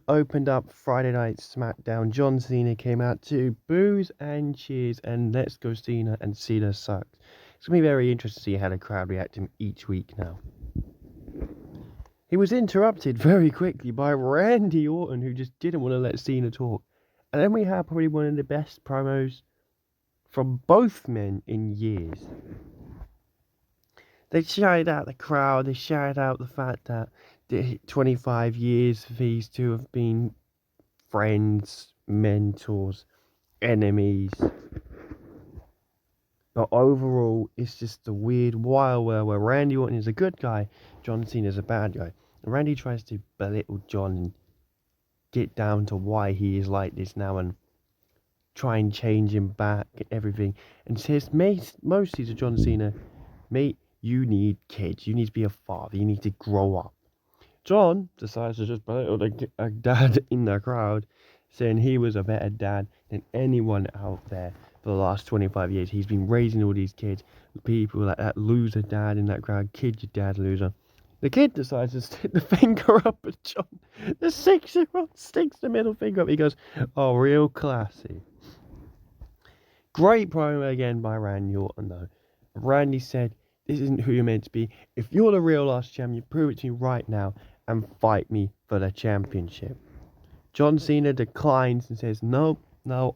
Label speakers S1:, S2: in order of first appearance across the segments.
S1: opened up Friday Night SmackDown. John Cena came out to boos and cheers and let's go Cena, and Cena sucked. It's going to be very interesting to see how the crowd react to him each week now. He was interrupted very quickly by Randy Orton, who just didn't want to let Cena talk. And then we had probably one of the best promos from both men in years. They shouted out the crowd, they shouted out the fact that 25 years for these two have been friends, mentors, enemies. But overall, it's just a weird wild world where Randy Orton is a good guy, John Cena is a bad guy. And Randy tries to belittle John and get down to why he is like this now and try and change him back and everything. And says mostly to John Cena, mate, you need kids. You need to be a father. You need to grow up. John decides to just belittle a dad in the crowd, saying he was a better dad than anyone out there for the last 25 years. He's been raising all these kids. People like that loser dad in that crowd. Kid your dad, loser. The kid decides to stick the finger up at John. The 6-year-old sticks the middle finger up. He goes, oh, real classy. Great promo again by Randy Orton, though. Randy said, this isn't who you're meant to be. If you're the real last champion, prove it to me right now and fight me for the championship. John Cena declines and says, no,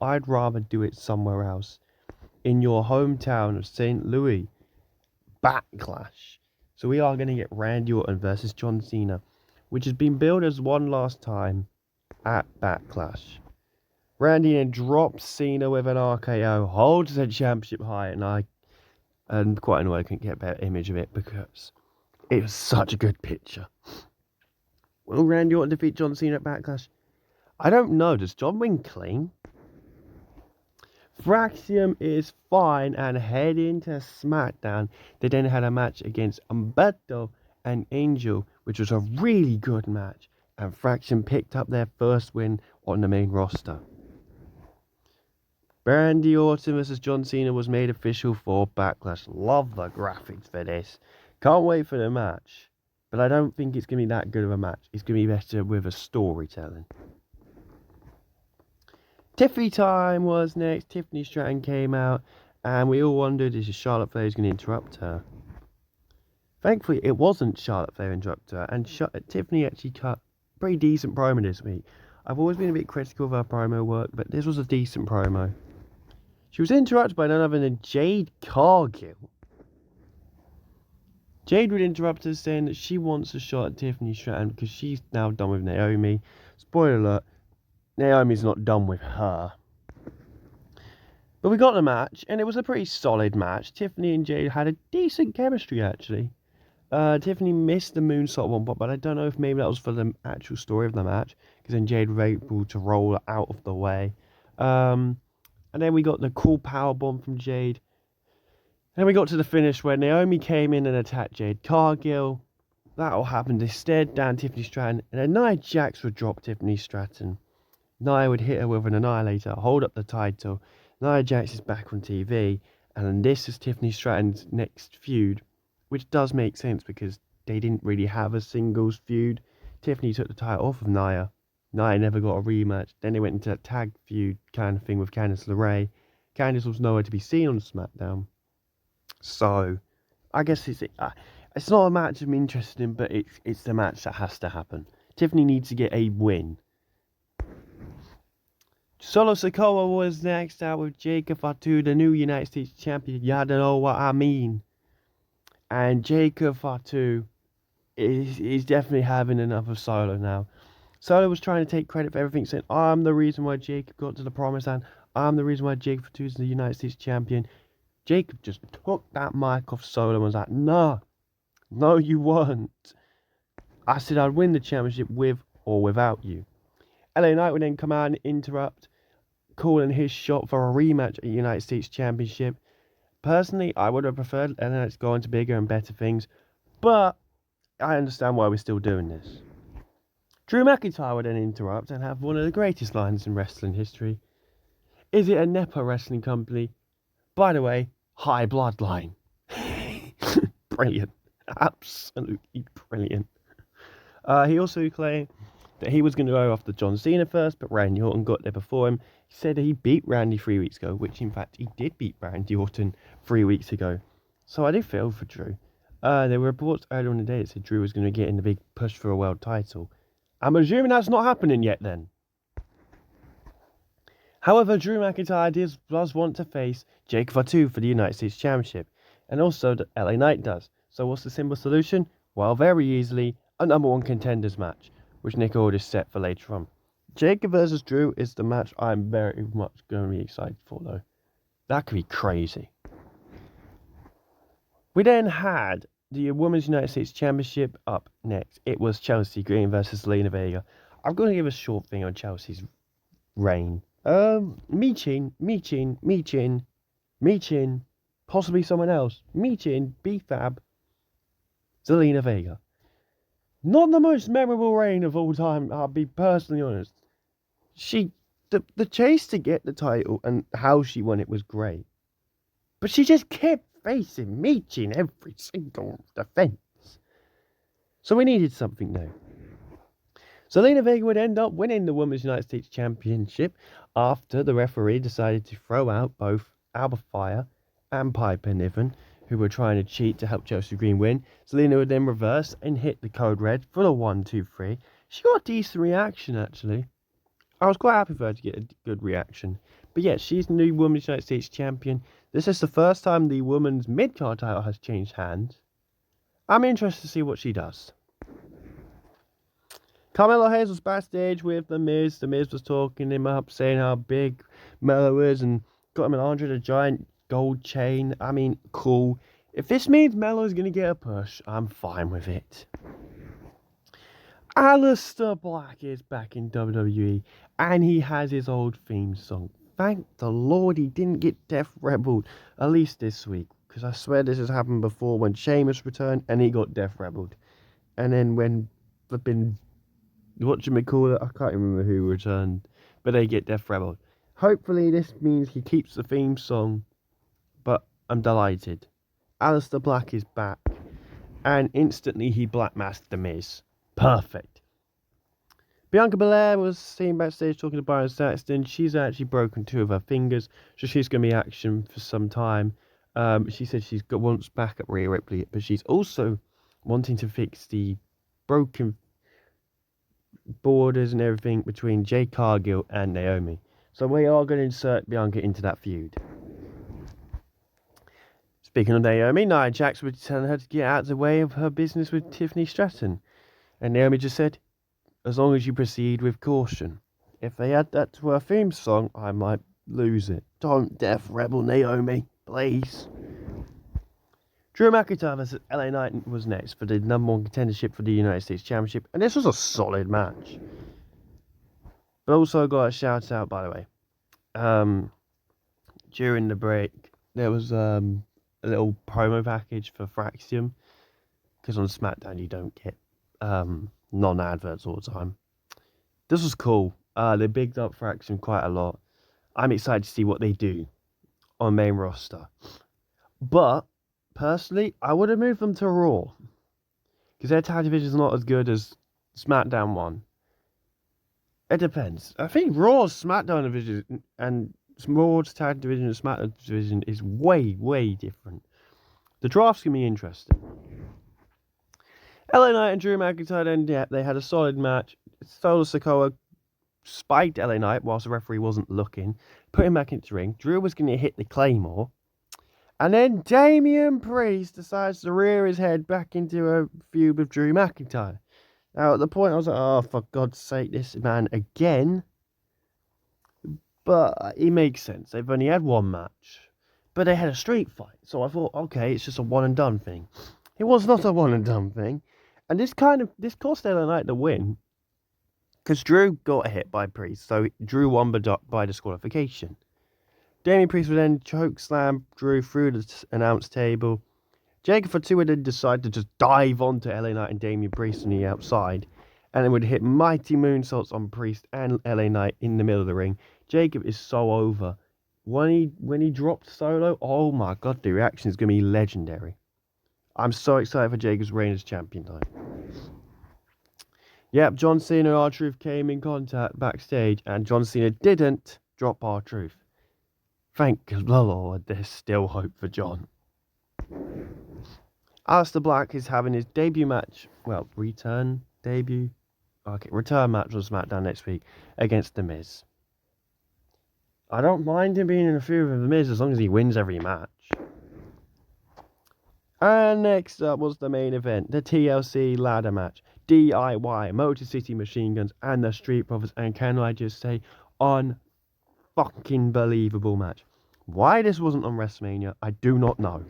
S1: I'd rather do it somewhere else. In your hometown of St. Louis. Backlash. So we are going to get Randy Orton versus John Cena, which has been billed as one last time at Backlash. Randy then drops Cena with an RKO, holds the championship high, and quite annoyed I couldn't get a better image of it because it was such a good picture. Will Randy Orton defeat John Cena at Backlash? I don't know. Does John win clean? Fraxiom is fine and head into SmackDown. They then had a match against Umberto and Angel, which was a really good match. And Fraxiom picked up their first win on the main roster. Randy Orton vs John Cena was made official for Backlash. Love the graphics for this. Can't wait for the match. But I don't think it's going to be that good of a match. It's going to be better with a storytelling. Tiffany time was next. Tiffany Stratton came out. And we all wondered, is Charlotte Flair going to interrupt her? Thankfully, it wasn't Charlotte Flair interrupted her. And Tiffany actually cut a pretty decent promo this week. I've always been a bit critical of her promo work, but this was a decent promo. She was interrupted by none other than Jade Cargill. Jade would interrupt her saying that she wants a shot at Tiffany Stratton because she's now done with Naomi. Spoiler alert, Naomi's not done with her. But we got the match, and it was a pretty solid match. Tiffany and Jade had a decent chemistry, actually. Tiffany missed the moonsault one, but I don't know if maybe that was for the actual story of the match, because then Jade was able to roll out of the way. And then we got the cool powerbomb from Jade. Then we got to the finish where Naomi came in and attacked Jade Cargill. That all happened instead down Tiffany Stratton. And then Nia Jax would drop Tiffany Stratton. Nia would hit her with an Annihilator, hold up the title. Nia Jax is back on TV. And then this is Tiffany Stratton's next feud. Which does make sense because they didn't really have a singles feud. Tiffany took the title off of Nia. Nia never got a rematch. Then they went into that tag feud kind of thing with Candice LeRae. Candice was nowhere to be seen on SmackDown. So, I guess it's not a match I'm interested in, but it's the match that has to happen. Tiffany needs to get a win. Solo Sikoa was next out with Jacob Fatu, the new United States champion. You don't know what I mean. And Jacob Fatu is definitely having enough of Solo now. Solo was trying to take credit for everything, saying, I'm the reason why Jacob got to the promised land. I'm the reason why Jacob Fatu is the United States champion. Jacob just took that mic off Solo and was like, no, you weren't. I said I'd win the championship with or without you. LA Knight would then come out and interrupt, calling his shot for a rematch at the United States Championship. Personally, I would have preferred LA Knight to go into bigger and better things, but I understand why we're still doing this. Drew McIntyre would then interrupt and have one of the greatest lines in wrestling history. Is it a Nepo wrestling company? By the way, high bloodline. Brilliant. Absolutely brilliant. He also claimed that he was going to go after John Cena first, but Randy Orton got there before him. He said he beat Randy 3 weeks ago, which in fact he did beat Randy Orton 3 weeks ago. So I did feel for Drew. There were reports earlier in the day that said Drew was going to get in the big push for a world title. I'm assuming that's not happening yet then. However, Drew McIntyre does want to face Jake Fatu for the United States Championship. And also the LA Knight does. So what's the simple solution? Well, very easily, a #1 contenders match, which Nick Aldis is set for later on. Jake versus Drew is the match I'm very much going to be excited for, though. That could be crazy. We then had the Women's United States Championship up next. It was Chelsea Green versus Zelina Vega. I'm going to give a short thing on Chelsea's reign. Michin, possibly someone else. Michin, B-Fab, Zelina Vega. Not the most memorable reign of all time, I'll be personally honest. The chase to get the title and how she won it was great. But she just kept facing Michin every single defense. So we needed something new. Zelina Vega would end up winning the Women's United States Championship after the referee decided to throw out both Alba Fire and Piper Niven, who were trying to cheat to help Chelsea Green win. Zelina would then reverse and hit the code red for the 1-2-3. She got a decent reaction, actually. I was quite happy for her to get a good reaction. But yeah, she's the new Women's United States Champion. This is the first time the women's mid-card title has changed hands. I'm interested to see what she does. Carmelo Hayes was backstage with The Miz. The Miz was talking him up, saying how big Melo is and got him an Andre the Giant gold chain. I mean, cool. If this means Melo's going to get a push, I'm fine with it. Alistair Black is back in WWE and he has his old theme song. Thank the Lord he didn't get Death Rebelled, at least this week. Because I swear this has happened before when Sheamus returned and he got Death Rebelled. And then when flipping, whatchamacallit, I can't remember who returned, but they get Death Rebelled. Hopefully this means he keeps the theme song, but I'm delighted. Alistair Black is back and instantly he black masked The Miz. Perfect. Bianca Belair was seen backstage talking to Byron Saxton. She's actually broken 2 of her fingers, so she's going to be action for some time. She said wants backup Rhea Ripley, but she's also wanting to fix the broken borders and everything between Jade Cargill and Naomi. So we are going to insert Bianca into that feud. Speaking of Naomi, Nia Jax was telling her to get out of the way of her business with Tiffany Stratton. And Naomi just said, as long as you proceed with caution. If they add that to her theme song, I might lose it. Don't Death Rebel Naomi, please. Drew McIntyre vs LA Knight was next for the #1 contendership for the United States Championship. And this was a solid match. But also got a shout out, by the way. During the break, there was a little promo package for Fraxiom. Because on SmackDown you don't get non-adverts all the time. This was cool. They bigged up Fraxiom quite a lot. I'm excited to see what they do on main roster. But personally, I would have moved them to Raw because their tag division is not as good as SmackDown one. It depends. I think Raw's SmackDown division and Raw's tag division and SmackDown division is way, way different. The draft's gonna be interesting. LA Knight and Drew McIntyre then, yeah, they had a solid match. Solo Sikoa spiked LA Knight whilst the referee wasn't looking, put him back into the ring. Drew was going to hit the Claymore. And then Damian Priest decides to rear his head back into a feud with Drew McIntyre. Now, at the point, I was like, oh, for God's sake, this man again. But it makes sense. They've only had one match. But they had a street fight. So I thought, okay, it's just a one and done thing. It was not a one and done thing. And this cost LA Knight the win. Because Drew got hit by Priest. So Drew won by disqualification. Damian Priest would then choke slam Drew through the announce table. Jacob Fatu would then decide to just dive onto LA Knight and Damian Priest on the outside. And then would hit mighty moonsaults on Priest and LA Knight in the middle of the ring. Jacob is so over. When he dropped Solo, oh my God, the reaction is going to be legendary. I'm so excited for Jacob's reign as champion tonight. Yep, John Cena and R-Truth came in contact backstage, and John Cena didn't drop R-Truth. Thank the Lord, there's still hope for John. Alistair Black is having his debut match, return match on SmackDown next week against The Miz. I don't mind him being in a feud with The Miz as long as he wins every match. And next up was the main event, the TLC ladder match. DIY, Motor City Machine Guns, and the Street Profits. And can I just say, fucking believable match. Why this wasn't on WrestleMania, I do not know.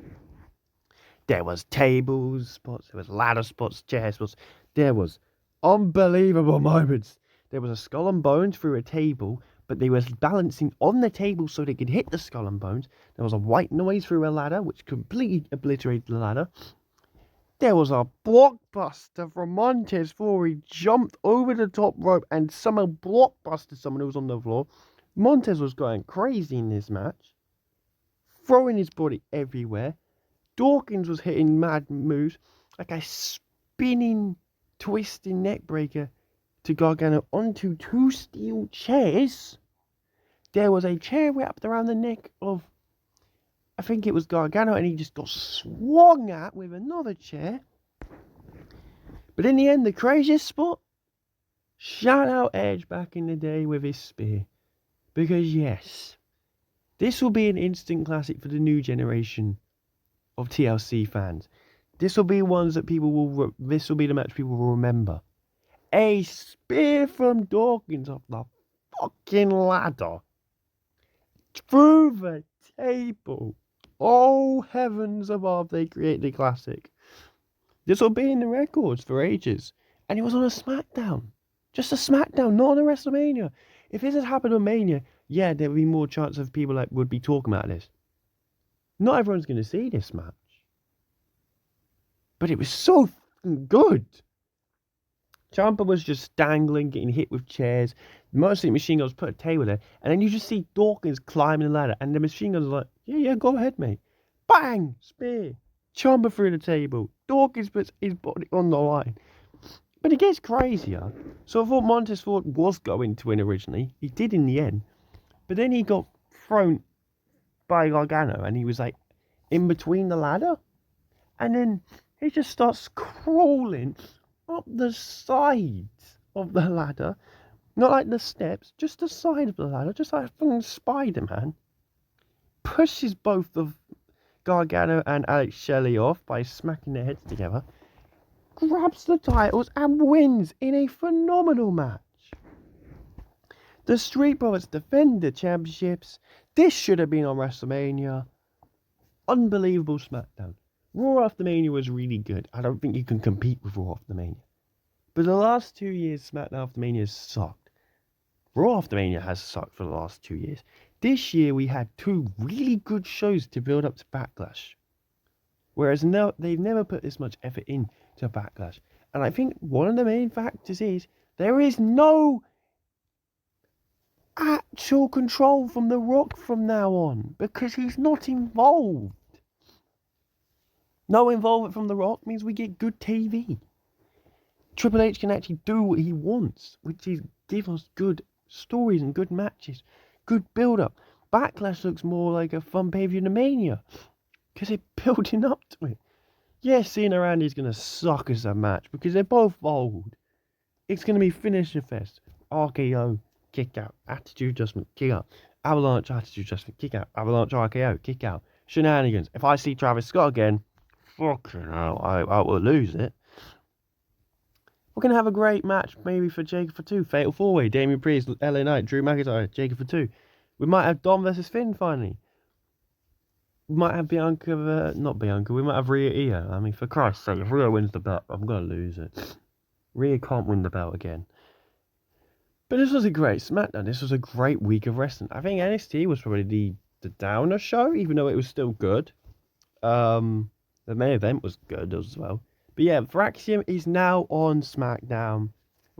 S1: There was tables spots, there was ladder spots, chair spots. There was unbelievable moments. There was a skull and bones through a table, but they were balancing on the table so they could hit the skull and bones. There was a white noise through a ladder, which completely obliterated the ladder. There was a blockbuster from Montez before he jumped over the top rope and somehow blockbusted someone who was on the floor. Montez was going crazy in this match, throwing his body everywhere. Dawkins was hitting mad moves, like a spinning, twisting neckbreaker to Gargano onto 2 steel chairs. There was a chair wrapped around the neck of, I think it was Gargano, and he just got swung at with another chair. But in the end, the craziest spot, shout out Edge back in the day with his spear. Because yes, this will be an instant classic for the new generation of TLC fans. This will be the match people will remember. A spear from Dawkins off the fucking ladder through the table. Oh, heavens above, they create the classic. This will be in the records for ages. And it was on a SmackDown. Just a SmackDown, not on a WrestleMania. If this had happened on Mania, yeah, there would be more chance of people would be talking about this. Not everyone's going to see this match. But it was so good. Ciampa was just dangling, getting hit with chairs. Mostly Machine Guns put a table there. And then you just see Dawkins climbing the ladder. And the Machine Guns are like, yeah, go ahead, mate. Bang! Spear. Ciampa through the table. Dawkins puts his body on the line. But it gets crazier. So I thought Montez Ford was going to win originally. He did in the end. But then he got thrown by Gargano. And he was like in between the ladder. And then he just starts crawling up the side of the ladder. Not like the steps, just the side of the ladder, just like a fucking Spider-Man. Pushes both of Gargano and Alex Shelley off by smacking their heads together. Grabs the titles and wins in a phenomenal match. The Street Profits defend the championships. This should have been on WrestleMania. Unbelievable SmackDown. Raw After Mania was really good. I don't think you can compete with Raw After Mania. But the last 2 years, SmackDown After Mania has sucked. Raw After Mania has sucked for the last 2 years. This year we had 2 really good shows to build up to Backlash. Whereas now they've never put this much effort into Backlash. And I think one of the main factors is there is no actual control from The Rock from now on. Because he's not involved. No involvement from The Rock means we get good TV. Triple H can actually do what he wants, which is give us good stories and good matches, good build-up. Backlash looks more like a fun pay-per-view than Mania, because they're building up to it. Yes, Cena and Randy's going to suck as a match, because they're both old. It's going to be finisher fest. RKO, kick out. Attitude adjustment, kick out. Avalanche, attitude adjustment, kick out. Avalanche, RKO, kick out. Shenanigans. If I see Travis Scott again, fucking hell, I will lose it. We're going to have a great match, maybe for Jacob for 2. Fatal 4-Way, Damian Priest, LA Knight, Drew McIntyre, Jacob for 2. We might have Dom versus Finn finally. We might have Bianca, not Bianca, we might have Rhea Io. I mean, for Christ's sake, if Rhea wins the belt, I'm going to lose it. Rhea can't win the belt again. But this was a great SmackDown. This was a great week of wrestling. I think NXT was probably the downer show, even though it was still good. The main event was good as well. But yeah, Fraxiom is now on SmackDown,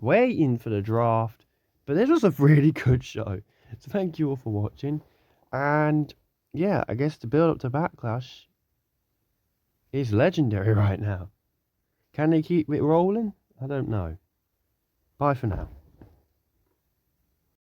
S1: waiting for the draft. But this was a really good show. So thank you all for watching. And yeah, I guess the build up to Backlash is legendary right now. Can they keep it rolling? I don't know. Bye for now.